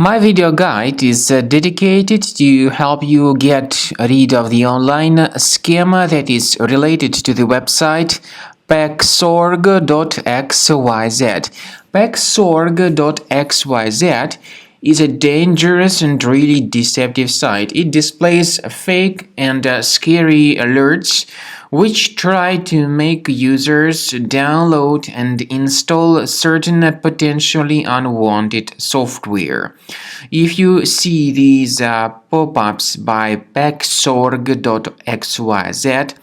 My video guide is dedicated to help you get rid of the online scam that is related to the website Paxorg.xyz. Paxorg.xyz is a dangerous and really deceptive site. It displays fake and scary alerts which try to make users download and install certain potentially unwanted software. If you see these pop-ups by Paxorg.xyz,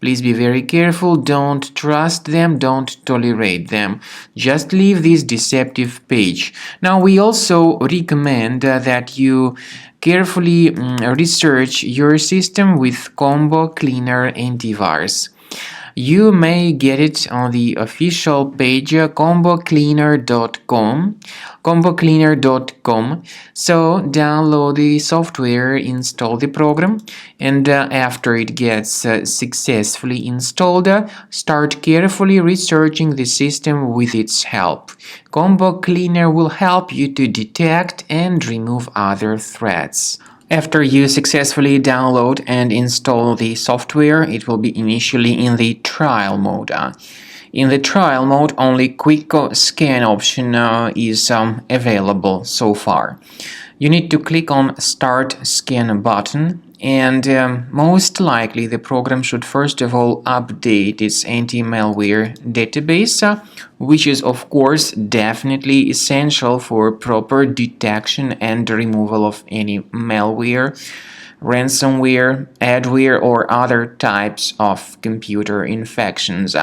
please be very careful. Don't trust them, don't tolerate them. Just leave this deceptive page. Now, we also recommend that you carefully research your system with Combo Cleaner antivirus. You may get it on the official page combocleaner.com. So download the software, install the program, and after it gets successfully installed, start carefully researching the system with its help. Combo Cleaner will help you to detect and remove other threats. After you successfully download and install the software, it will be initially in the trial mode. In the trial mode, only quick scan option is available so far. You need to click on Start Scan button, and most likely the program should first of all update its anti-malware database, which is of course definitely essential for proper detection and removal of any malware, ransomware, adware, or other types of computer infections.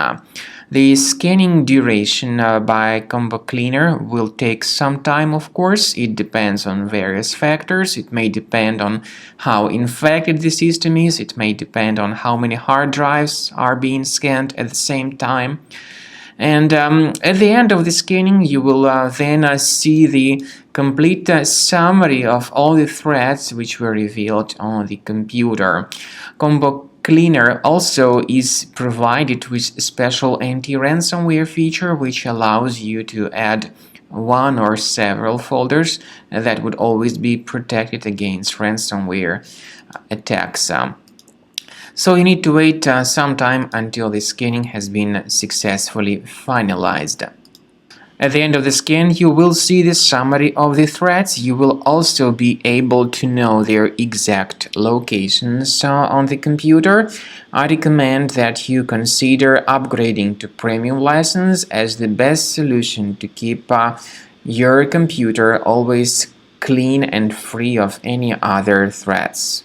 The scanning duration by Combo Cleaner will take some time, of course. It depends on various factors. It may depend on how infected the system is. It may depend on how many hard drives are being scanned at the same time. And at the end of the scanning, you will then see the complete summary of all the threats which were revealed on the computer. Combo Cleaner also is provided with a special anti-ransomware feature which allows you to add one or several folders that would always be protected against ransomware attacks. So you need to wait some time until the scanning has been successfully finalized. At the end of the scan, you will see the summary of the threats. You will also be able to know their exact locations on the computer. I recommend that you consider upgrading to premium license as the best solution to keep your computer always clean and free of any other threats.